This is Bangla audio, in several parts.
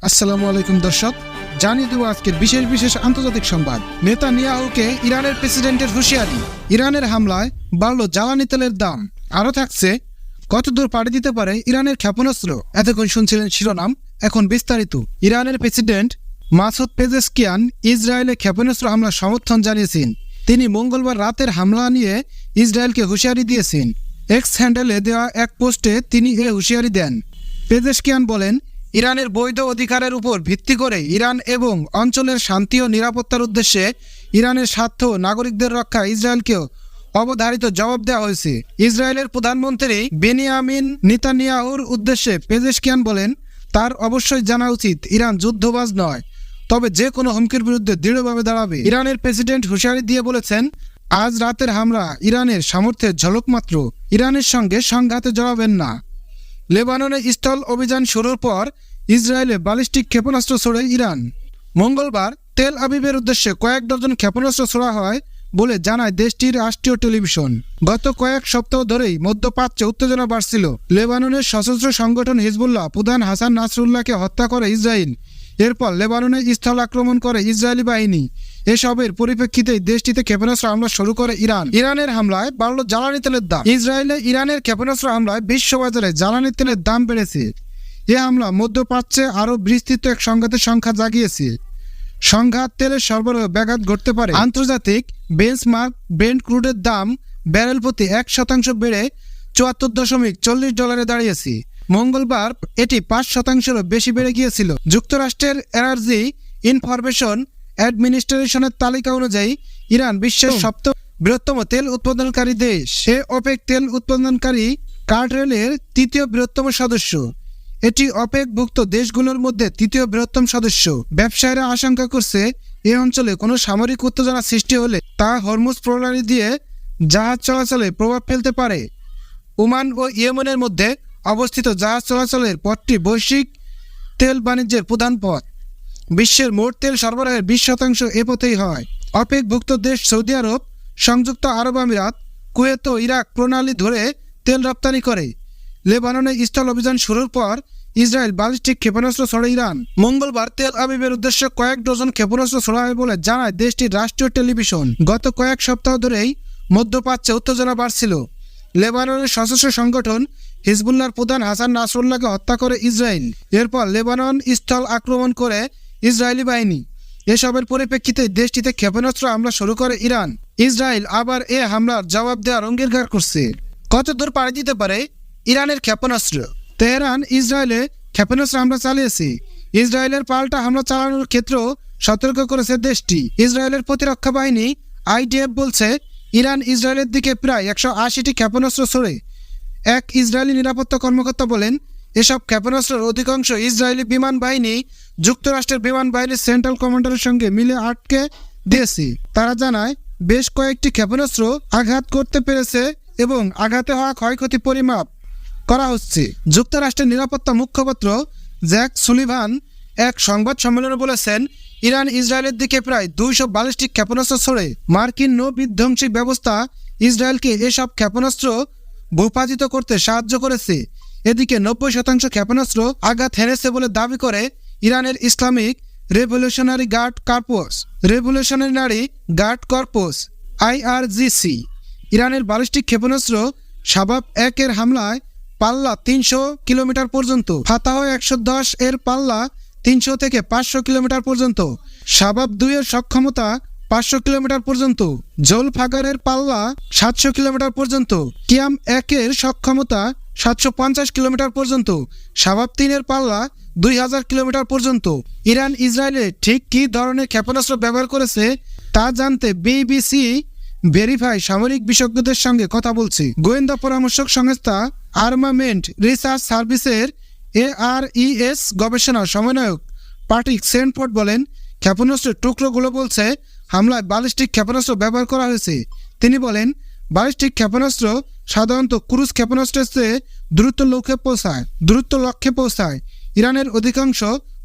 আসসালামু আলাইকুম দর্শক, জানিয়ে দেব আজকের বিশেষ আন্তর্জাতিক সংবাদ। নেতানিয়াহুকে ইরানের প্রেসিডেন্টের হুঁশিয়ারি, ইরানের হামলায় বাড়ল জ্বালানি তেলের দাম। আরও থাকছে কতদূর পাড়ি দিতে পারে ইরানের ক্ষেপণাস্ত্র। এতক্ষণ শুনছিলেন শিরোনাম, এখন বিস্তারিত। ইরানের প্রেসিডেন্ট মাসুদ পেজেশকিয়ান ইসরায়েলে ক্ষেপণাস্ত্র হামলার সমর্থন জানিয়েছেন। তিনি মঙ্গলবার রাতের হামলা নিয়ে ইসরায়েলকে হুঁশিয়ারি দিয়েছেন। এক্স হ্যান্ডেলে দেওয়া এক পোস্টে তিনি এ হুঁশিয়ারি দেন। পেজেশকিয়ান বলেন, ইরানের বৈধ অধিকারের উপর ভিত্তি করে ইরান এবং অঞ্চলের শান্তি ও নিরাপত্তার উদ্দেশ্যে ইরানের স্বার্থ ও নাগরিকদের রক্ষা ইসরায়েলকেও অবধারিত জবাব দেওয়া হয়েছে। ইসরায়েলের প্রধানমন্ত্রী বেনিয়ামিন নেতানিয়াহুর উদ্দেশ্যে পেজেশকিয়ান বলেন, তার অবশ্যই জানা উচিত ইরান যুদ্ধবাজ নয়, তবে যে কোনো হুমকির বিরুদ্ধে দৃঢ়ভাবে দাঁড়াবে। ইরানের প্রেসিডেন্ট হুঁশিয়ারি দিয়ে বলেছেন, আজ রাতের হামলা ইরানের সামর্থ্যের ঝলক মাত্র, ইরানের সঙ্গে সংঘাতে জড়াবেন না। লেবাননে স্থল অভিযান শুরুর পর ইসরায়েলে ব্যালিস্টিক ক্ষেপণাস্ত্র ছোড়ে ইরান। মঙ্গলবার তেল আবিবের উদ্দেশ্যে কয়েক ডজন ক্ষেপণাস্ত্র ছোড়া হয় বলে জানায় দেশটির রাষ্ট্রীয় টেলিভিশন। গত কয়েক সপ্তাহ ধরেই মধ্যপ্রাচ্যে উত্তেজনা বাড়ছিল। লেবাননের সশস্ত্র সংগঠন হিজবুল্লাহ প্রধান হাসান নাসরুল্লাহকে হত্যা করে ইসরায়েল। এরপর লেবাননে স্থল আক্রমণ করে ইসরায়েলি বাহিনী। এসবের পরিপ্রেক্ষিতে দেশটিতে ক্ষেপণাস্ত্র হামলা শুরু করে ইরান। ইরানের হামলায় বাড়ল জ্বালানি তেলের দাম। ইসরায়েলে ইরানের ক্ষেপণাস্ত্র হামলায় বিশ্ববাজারে জ্বালানি তেলের দাম বেড়েছে। এ হামলা মধ্যপ্রাচ্যে আরও বিস্তৃত এক সংঘাতের সংখ্যা জাগিয়েছে। সংঘাত তেলের সরবরাহ ব্যাঘাত ঘটতে পারে। আন্তর্জাতিক বেঞ্চমার্ক ব্রেন্ট ক্রুডের দাম ব্যারেল প্রতি 1% বেড়ে $74.40 দাঁড়িয়েছে। মঙ্গলবার এটি 5%-এরও বেশি বেড়ে গিয়েছিল। যুক্তরাষ্ট্রের এনার্জি ইনফরমেশন অ্যাডমিনিস্ট্রেশনের তালিকা অনুযায়ী ইরান বিশ্বের সপ্তম বৃহত্তম তেল উৎপাদনকারী দেশ। ওপেক তেল উৎপাদনকারী কার্টেলের তৃতীয় বৃহত্তম সদস্য। এটি ওপেকভুক্ত দেশগুলোর মধ্যে তৃতীয় বৃহত্তম সদস্য। ব্যবসায়ীরা আশঙ্কা করছে, এই অঞ্চলে কোনো সামরিক উত্তেজনা সৃষ্টি হলে তা হরমুজ প্রণালী দিয়ে জাহাজ চলাচলে প্রভাব ফেলতে পারে। ওমান ও ইয়েমেনের মধ্যে অবস্থিত জাহাজ চলাচলের পথটি বৈশ্বিক তেল বাণিজ্যের প্রধান পথ। বিশ্বের মোট তেল সরবরাহের 20% এ পথেই হয়। ওপেকভুক্ত দেশ সৌদি আরব, সংযুক্ত আরব আমিরাত, কুয়েত ও ইরাক প্রণালী ধরে তেল রপ্তানি করে। লেবাননে স্থল অভিযান শুরুর পর ইসরায়েল ব্যালিস্টিক ক্ষেপণাস্ত্র ছোড়ে ইরান। মঙ্গলবার তেল আবিবের উদ্দেশ্যে কয়েক ডজন ক্ষেপণাস্ত্র ছোড়া হয় বলে জানায় দেশটির রাষ্ট্রীয় টেলিভিশন। গত কয়েক সপ্তাহ ধরেই মধ্যপ্রাচ্যে উত্তেজনা বাড়ছিল। লেবাননের সশস্ত্র সংগঠন হিজবুল্লাহর প্রধান হাসান নাসরুল্লাহকে হত্যা করে ইসরায়েল। এরপর লেবানন স্থল আক্রমণ করে ইসরায়েলি বাহিনী। এসবের পরিপ্রেক্ষিতে দেশটিতে ক্ষেপণাস্ত্র হামলা শুরু করে ইরান। ইসরায়েল আবার এ হামলার জবাব দেওয়ার অঙ্গীকার করছে। কতদূর পাড়ি দিতে পারে ইরানের ক্ষেপণাস্ত্র? তেহরান ইসরায়েলে ক্ষেপণাস্ত্র হামলা চালিয়েছে। ইসরায়েলের পাল্টা হামলা চালানোর ক্ষেত্রেও সতর্ক করেছে দেশটি। ইসরায়েলের প্রতিরক্ষা বাহিনী IDF বলছে, ইরান ইসরায়েলের দিকে প্রায় 180টি ক্ষেপণাস্ত্র ছোড়ে। এক ইসরায়েলি নিরাপত্তা কর্মকর্তা বলেন, এসব ক্ষেপণাস্ত্রের অধিকাংশ ইসরায়েলি বিমান বাহিনী যুক্তরাষ্ট্রের বিমান বাহিনীর সেন্ট্রাল কমান্ডারের সঙ্গে মিলে আটকে দিয়েছে। তারা জানায়, বেশ কয়েকটি ক্ষেপণাস্ত্র আঘাত করতে পেরেছে এবং আঘাতে হওয়া ক্ষয়ক্ষতি পরিমাপ করা হচ্ছে। যুক্তরাষ্ট্রের নিরাপত্তা মুখপাত্র জ্যাক সুলিভান এক সংবাদ সম্মেলনে বলেছেন, ইরান ইসরায়েলের দিকে প্রায় 200 ব্যালিস্টিক ক্ষেপণাস্ত্র ছোড়ে। মার্কিন নৌ-বিধ্বংসী ব্যবস্থা ইসরায়েলকে এসব ক্ষেপণাস্ত্র ভূপাতিত করতে সাহায্য করেছে। এদিকে 90% ক্ষেপণাস্ত্র আঘাত হেনেছে বলে দাবি করে ইরানের Islamic revolutionary guard corps IRGC। ইরানের ব্যালিস্টিক ক্ষেপণাস্ত্র শাবাব 1-এর হামলায় পাল্লা 300 কিলোমিটার পর্যন্ত, ফাতাহ 110 এর পাল্লা 300 থেকে 500 কিলোমিটার পর্যন্ত, শাবাব 2-এর সক্ষমতা 500 কিলোমিটার পর্যন্ত, জোলফাগারের পাল্লা 700 কিলোমিটার পর্যন্ত, কিয়াম 1-এর সক্ষমতা 750 কিলোমিটার পর্যন্ত, শাবাব 3-এর পাল্লা 2000 কিলোমিটার পর্যন্ত। ইরান ইসরায়েলে ঠিক কী ধরনের ক্ষেপণাস্ত্র ব্যবহার করেছে তা জানতে BBC ভেরিফাই সামরিক বিশেষজ্ঞদের সঙ্গে কথা বলছে। গোয়েন্দা পরামর্শক সংস্থা আর্মামেন্ট রিসার্চ সার্ভিসের ARES গবেষণা সমন্বয়ক পাট্রিক সেনফোর্ড বলেন, ক্ষেপণাস্ত্রের টুকরোগুলো বলছে হামলায় ব্যালিস্টিক ক্ষেপণাস্ত্র ব্যবহার করা হয়েছে। তিনি বলেন, ব্যালিস্টিক ক্ষেপণাস্ত্র সাধারণত ক্রুজ ক্ষেপণাস্ত্রের চেয়ে দ্রুত লক্ষ্যে পৌঁছায়। ইরানের অধিকাংশ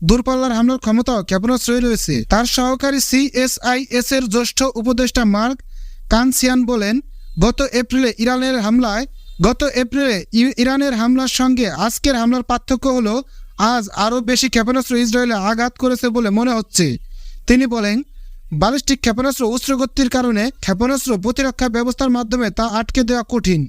দূরপাল্লার হামলার ক্ষমতাও ক্ষেপণাস্ত্রই রয়েছে। তার সহকারী CSIS এর জ্যেষ্ঠ উপদেষ্টা মার্ক কানসিয়ান বলেন, গত এপ্রিলে ইরানের হামলার সঙ্গে আজকের হামলার পার্থক্য হলো আজ আরও বেশি ক্ষেপণাস্ত্র ইসরায়েলে আঘাত করেছে বলে মনে হচ্ছে। তিনি বলেন, ব্যালিস্টিক ক্ষেপণাস্ত্র উচ্চ গতির কারণে ক্ষেপণাস্ত্র প্রতিরক্ষা ব্যবস্থার মাধ্যমে তা আটকে দেওয়া কঠিন।